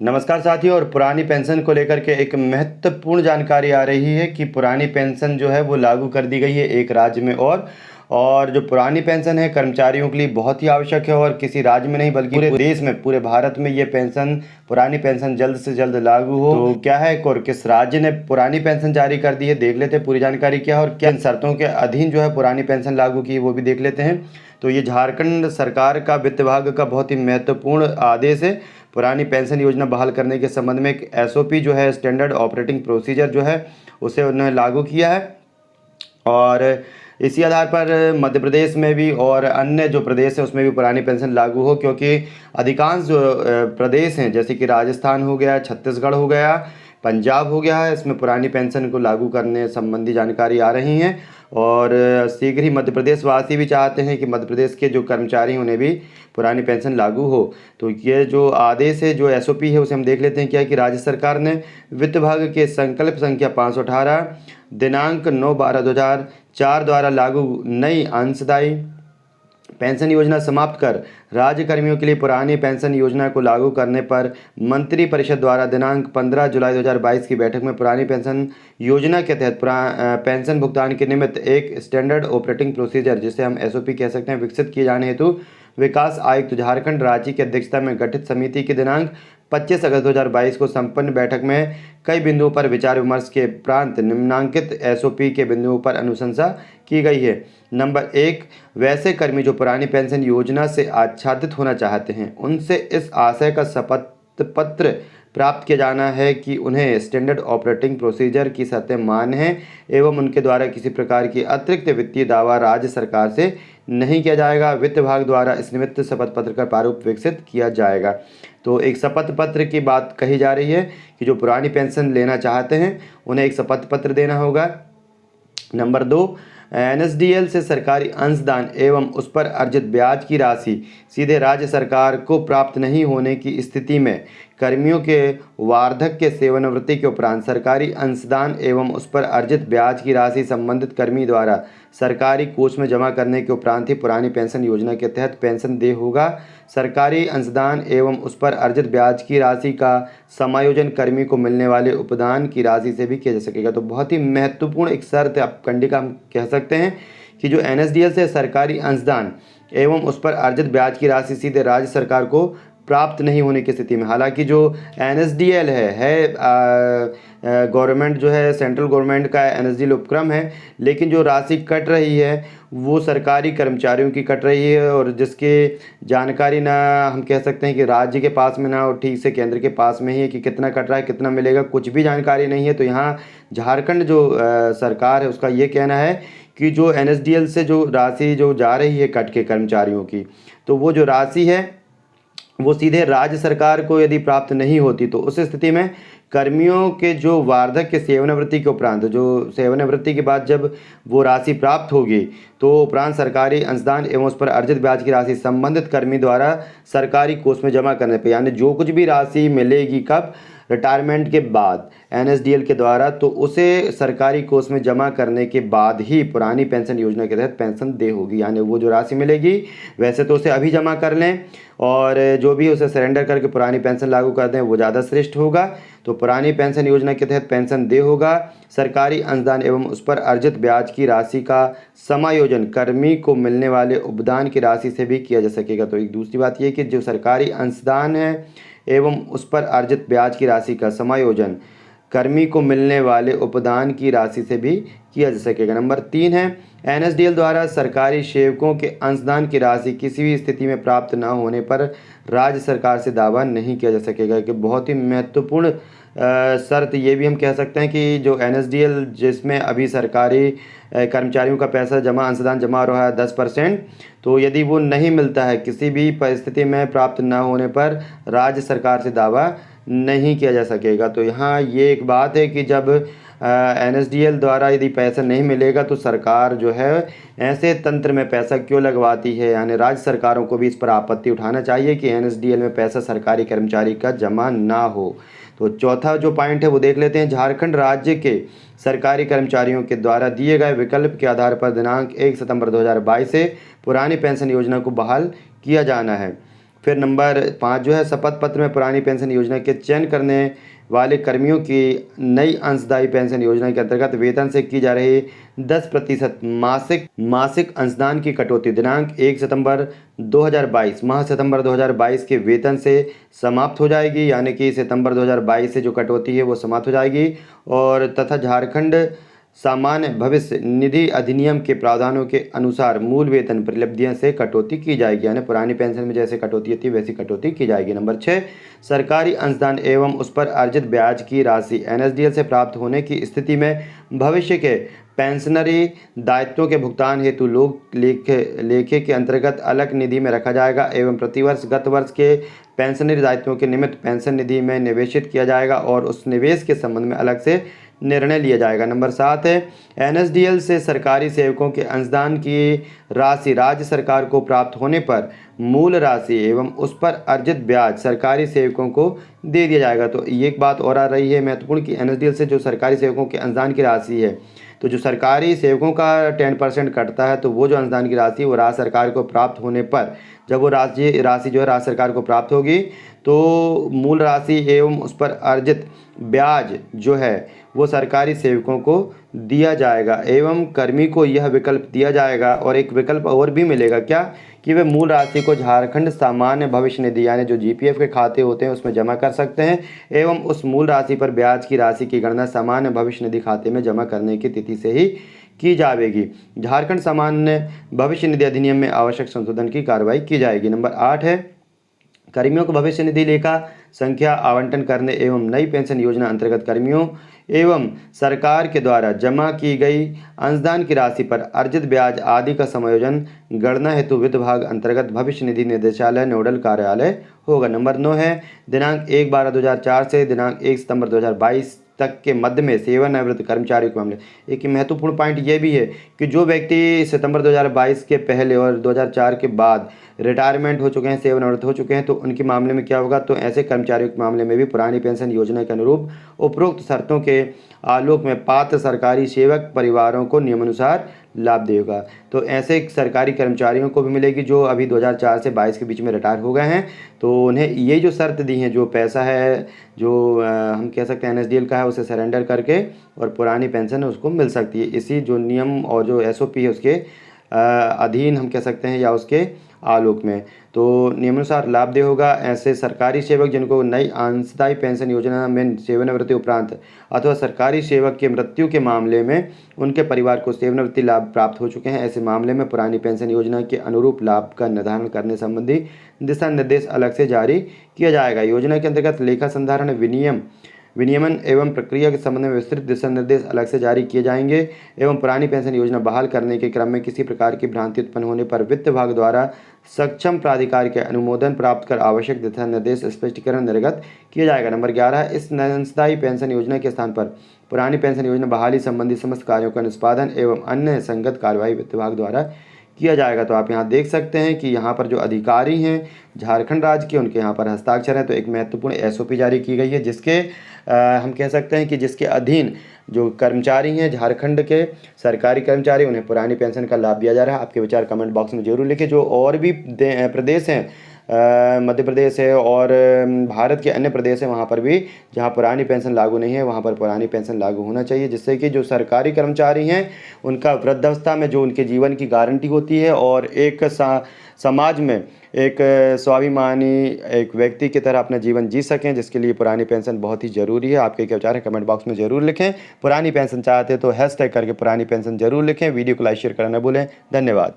नमस्कार साथियों। और पुरानी पेंशन को लेकर के एक महत्वपूर्ण जानकारी आ रही है कि पुरानी पेंशन जो है वो लागू कर दी गई है एक राज्य में। और जो पुरानी पेंशन है कर्मचारियों के लिए बहुत ही आवश्यक है, और किसी राज्य में नहीं बल्कि पूरे देश में, पूरे भारत में ये पेंशन, पुरानी पेंशन जल्द से जल्द लागू हो। तो क्या है और किस राज्य ने पुरानी पेंशन जारी कर दी है, देख लेते हैं पूरी जानकारी क्या है और किन शर्तों के अधीन जो है पुरानी पेंशन लागू की, वो भी देख लेते हैं। तो ये झारखंड सरकार का वित्त विभाग का बहुत ही महत्वपूर्ण आदेश है। पुरानी पेंशन योजना बहाल करने के संबंध में एक एसओपी जो है, स्टैंडर्ड ऑपरेटिंग प्रोसीजर जो है, उसे उन्होंने लागू किया है। और इसी आधार पर मध्य प्रदेश में भी और अन्य जो प्रदेश हैं उसमें भी पुरानी पेंशन लागू हो, क्योंकि अधिकांश जो प्रदेश हैं जैसे कि राजस्थान हो गया, छत्तीसगढ़ हो गया, पंजाब हो गया है, इसमें पुरानी पेंशन को लागू करने संबंधी जानकारी आ रही हैं। और शीघ्र ही मध्य प्रदेश वासी भी चाहते हैं कि मध्य प्रदेश के जो कर्मचारी हैं उन्हें भी पुरानी पेंशन लागू हो। तो ये जो आदेश है, जो एसओपी है, उसे हम देख लेते हैं। क्या है कि राज्य सरकार ने वित्त विभाग के संकल्प संख्या 518 दिनांक 9/12/2004 द्वारा लागू नई अंशदायी पेंशन योजना समाप्त कर राज्य कर्मियों के लिए पुरानी पेंशन योजना को लागू करने पर मंत्री परिषद द्वारा दिनांक 15 जुलाई 2022 की बैठक में पुरानी पेंशन योजना के तहत पेंशन भुगतान के निमित्त एक स्टैंडर्ड ऑपरेटिंग प्रोसीजर, जिसे हम एसओपी कह सकते हैं, विकसित किए जाने हेतु विकास आयुक्त झारखंड राज्य की अध्यक्षता में गठित समिति की दिनांक 25 अगस्त 2022 को संपन्न बैठक में कई बिंदुओं पर विचार विमर्श के उपरांत निम्नांकित एसओपी के बिंदुओं पर अनुशंसा की गई है। नंबर 1, वैसे कर्मी जो पुरानी पेंशन योजना से आच्छादित होना चाहते हैं उनसे इस आशय का शपथ पत्र प्राप्त किया जाना है कि उन्हें स्टैंडर्ड ऑपरेटिंग प्रोसीजर की शर्तें मान्य हैं एवं उनके द्वारा किसी प्रकार की अतिरिक्त वित्तीय दावा राज्य सरकार से नहीं किया जाएगा। वित्त विभाग द्वारा इस निमित्त शपथ पत्र का प्रारूप विकसित किया जाएगा। तो एक शपथ पत्र की बात कही जा रही है कि जो पुरानी पेंशन लेना चाहते हैं उन्हें एक शपथ पत्र देना होगा। नंबर 2, एनएसडीएल से सरकारी अंशदान एवं उस पर अर्जित ब्याज की राशि सीधे राज्य सरकार को प्राप्त नहीं होने की स्थिति में कर्मियों के वार्धक्य सेवानिवृत्ति के उपरांत सरकारी अंशदान एवं उस पर अर्जित ब्याज की राशि संबंधित कर्मी द्वारा सरकारी कोष में जमा करने के उपरांत ही पुरानी पेंशन योजना के तहत पेंशन देय होगा। सरकारी अंशदान एवं उस पर अर्जित ब्याज की राशि का समायोजन कर्मी को मिलने वाले उपदान की राशि से भी किया जा सकेगा। तो बहुत ही महत्वपूर्ण एक शर्त आप कंडिका हम कह सकते हैं कि जो एनएसडीएल से सरकारी अंशदान एवं उस पर अर्जित ब्याज की राशि सीधे राज्य सरकार को प्राप्त नहीं होने की स्थिति में, हालांकि जो एनएसडीएल है गवर्नमेंट जो है, सेंट्रल गवर्नमेंट का एनएसडीएल उपक्रम है, लेकिन जो राशि कट रही है वो सरकारी कर्मचारियों की कट रही है और जिसकी जानकारी ना हम कह सकते हैं कि राज्य के पास में ना और ठीक से केंद्र के पास में ही है कि कितना कट रहा है, कितना मिलेगा, कुछ भी जानकारी नहीं है। तो यहाँ झारखंड जो सरकार है उसका ये कहना है कि जो एनएसडीएल से जो राशि जो जा रही है कट के कर्मचारियों की, तो वो जो राशि है वो सीधे राज्य सरकार को यदि प्राप्त नहीं होती तो उस स्थिति में कर्मियों के जो वार्धक्य सेवानिवृत्ति के उपरांत, जो सेवानिवृत्ति के बाद जब वो राशि प्राप्त होगी तो उपरांत सरकारी अंशदान एवं उस पर अर्जित ब्याज की राशि संबंधित कर्मी द्वारा सरकारी कोष में जमा करने पर, यानी जो कुछ भी राशि मिलेगी कब, रिटायरमेंट के बाद एनएसडीएल के द्वारा, तो उसे सरकारी कोष में जमा करने के बाद ही पुरानी पेंशन योजना के तहत पेंशन दे होगी। यानी वो जो राशि मिलेगी वैसे तो उसे अभी जमा कर लें और जो भी उसे सरेंडर करके पुरानी पेंशन लागू कर दें वो ज़्यादा श्रेष्ठ होगा। तो पुरानी पेंशन योजना के तहत पेंशन दे होगा। सरकारी अंशदान एवं उस पर अर्जित ब्याज की राशि का समायोजन कर्मी को मिलने वाले उपदान की राशि से भी किया जा सकेगा। तो एक दूसरी बात यह कि जो सरकारी अंशदान है एवं उस पर अर्जित ब्याज की राशि का समायोजन कर्मी को मिलने वाले उपदान की राशि से भी किया जा सकेगा। नंबर 3 है, एनएसडीएल द्वारा सरकारी सेवकों के अंशदान की राशि किसी भी स्थिति में प्राप्त न होने पर राज्य सरकार से दावा नहीं किया जा सकेगा। कि बहुत ही महत्वपूर्ण शर्त ये भी हम कह सकते हैं कि जो एनएसडीएल जिसमें अभी सरकारी कर्मचारियों का पैसा जमा, अंशदान जमा हो रहा है 10%, तो यदि वो नहीं मिलता है किसी भी परिस्थिति में प्राप्त न होने पर राज्य सरकार से दावा नहीं किया जा सकेगा। तो यहाँ ये एक बात है कि जब एनएसडीएल द्वारा यदि पैसा नहीं मिलेगा तो सरकार जो है ऐसे तंत्र में पैसा क्यों लगवाती है, यानी राज्य सरकारों को भी इस पर आपत्ति उठाना चाहिए कि एनएसडीएल में पैसा सरकारी कर्मचारी का जमा ना हो। तो चौथा जो पॉइंट है वो देख लेते हैं। झारखंड राज्य के सरकारी कर्मचारियों के द्वारा दिए गए विकल्प के आधार पर दिनांक 1 सितंबर 2022 से पुरानी पेंशन योजना को बहाल किया जाना है। फिर नंबर 5 जो है, शपथ पत्र में पुरानी पेंशन योजना के चयन करने वाले कर्मियों की नई अंशदायी पेंशन योजना के अंतर्गत वेतन से की जा रही 10% मासिक अंशदान की कटौती दिनांक 1 सितंबर 2022 माह सितंबर 2022 के वेतन से समाप्त हो जाएगी, यानी कि सितंबर 2022 से जो कटौती है वो समाप्त हो जाएगी। और तथा झारखंड सामान्य भविष्य निधि अधिनियम के प्रावधानों के अनुसार मूल वेतन परिलब्धियों से कटौती की जाएगी, यानी पुरानी पेंशन में जैसे कटौती थी वैसी कटौती की जाएगी। नंबर 6, सरकारी अंशदान एवं उस पर अर्जित ब्याज की राशि एनएसडीएल से प्राप्त होने की स्थिति में भविष्य के पेंशनरी दायित्वों के भुगतान हेतु लोक लेखे के अंतर्गत अलग निधि में रखा जाएगा एवं प्रतिवर्ष गत वर्ष के पेंशनरी दायित्वों के निमित्त पेंशन निधि में निवेशित किया जाएगा और उस निवेश के संबंध में अलग से निर्णय लिया जाएगा। नंबर 7 है, एनएसडीएल से सरकारी सेवकों के अंशदान की राशि राज्य सरकार को प्राप्त होने पर मूल राशि एवं उस पर अर्जित ब्याज सरकारी सेवकों को दे दिया जाएगा। तो ये एक बात और आ रही है महत्वपूर्ण कि एनएसडीएल से जो सरकारी सेवकों के अंशदान की राशि है, तो जो सरकारी सेवकों का 10% कटता है, तो वो जो अंशदान की राशि वो राज्य सरकार को प्राप्त होने पर, जब वो राशि जो है राज्य सरकार को प्राप्त होगी, तो मूल राशि एवं उस पर अर्जित ब्याज जो है वो सरकारी सेवकों को दिया जाएगा एवं कर्मी को यह विकल्प दिया जाएगा। और एक विकल्प और भी मिलेगा, क्या कि वे मूल राशि को झारखंड सामान्य भविष्य निधि यानी जो जीपीएफ के खाते होते हैं उसमें जमा कर सकते हैं एवं उस मूल राशि पर ब्याज की राशि की गणना सामान्य भविष्य निधि खाते में जमा करने की तिथि से ही की जाएगी। झारखंड सामान्य भविष्य निधि अधिनियम में आवश्यक संशोधन की कार्रवाई की जाएगी। नंबर 8 है, कर्मियों को भविष्य निधि लेखा संख्या आवंटन करने एवं नई पेंशन योजना अंतर्गत कर्मियों एवं सरकार के द्वारा जमा की गई अंशदान की राशि पर अर्जित ब्याज आदि का समायोजन गणना हेतु वित्त विभाग अंतर्गत भविष्य निधि निदेशालय नोडल कार्यालय होगा। नंबर 9 है, दिनांक 1/12/2004 से दिनांक 1 सितंबर 2022 तक के मध्य में सेवानिवृत्त कर्मचारियों के मामले। एक महत्वपूर्ण पॉइंट ये भी है कि जो व्यक्ति सितंबर 2022 के पहले और 2004 के बाद रिटायरमेंट हो चुके हैं, सेवानिवृत्त हो चुके हैं, तो उनके मामले में क्या होगा, तो ऐसे कर्मचारियों के मामले में भी पुरानी पेंशन योजना के अनुरूप उपरोक्त शर्तों के आलोक में पात्र सरकारी सेवक परिवारों को नियमानुसार लाभ देगा। तो ऐसे सरकारी कर्मचारियों को भी मिलेगी जो अभी 2004 से 22 के बीच में रिटायर हो गए हैं, तो उन्हें ये जो शर्त दी है, जो पैसा है जो हम कह सकते हैं एनएसडीएल का है, उसे सरेंडर करके और पुरानी पेंशन है उसको मिल सकती है। इसी जो नियम और जो एसओपी है उसके अधीन हम कह सकते हैं या उसके आलोक में तो नियमानुसार लाभदेय होगा। ऐसे सरकारी सेवक जिनको नई अंशदायी पेंशन योजना में सेवानिवृत्ति उपरांत अथवा सरकारी सेवक के मृत्यु के मामले में उनके परिवार को सेवानिवृत्ति लाभ प्राप्त हो चुके हैं, ऐसे मामले में पुरानी पेंशन योजना के अनुरूप लाभ का निर्धारण करने संबंधी दिशा निर्देश अलग से जारी किया जाएगा। योजना के अंतर्गत लेखा संधारण विनियमन एवं प्रक्रिया के संबंध में विस्तृत दिशा निर्देश अलग से जारी किए जाएंगे एवं पुरानी पेंशन योजना बहाल करने के क्रम में किसी प्रकार की भ्रांति उत्पन्न होने पर वित्त विभाग द्वारा सक्षम प्राधिकार के अनुमोदन प्राप्त कर आवश्यक दिशा निर्देश स्पष्टीकरण निर्गत किया जाएगा। नंबर 11, इस अंशदायी पेंशन योजना के स्थान पर पुरानी पेंशन योजना बहाली संबंधी समस्त कार्यों का निष्पादन एवं अन्य संगत कार्यवाही वित्त विभाग द्वारा किया जाएगा। तो आप यहाँ देख सकते हैं कि यहाँ पर जो अधिकारी हैं झारखंड राज्य के, उनके यहाँ पर हस्ताक्षर हैं। तो एक महत्वपूर्ण एसओपी जारी की गई है जिसके हम कह सकते हैं कि जिसके अधीन जो कर्मचारी हैं झारखंड के सरकारी कर्मचारी, उन्हें पुरानी पेंशन का लाभ दिया जा रहा है। आपके विचार कमेंट बॉक्स में जरूर लिखें। जो और भी प्रदेश हैं, मध्य प्रदेश है और भारत के अन्य प्रदेश हैं, वहाँ पर भी जहाँ पुरानी पेंशन लागू नहीं है वहाँ पर पुरानी पेंशन लागू होना चाहिए, जिससे कि जो सरकारी कर्मचारी हैं उनका वृद्धावस्था में जो उनके जीवन की गारंटी होती है और एक समाज में एक स्वाभिमानी एक व्यक्ति की तरह अपना जीवन जी सकें, जिसके लिए पुरानी पेंशन बहुत ही ज़रूरी है। आपके क्या विचार है कमेंट बॉक्स में ज़रूर लिखें। पुरानी पेंशन चाहते तो हैशटैग करके पुरानी पेंशन ज़रूर लिखें। वीडियो को लाइक शेयर करना न भूलें। धन्यवाद।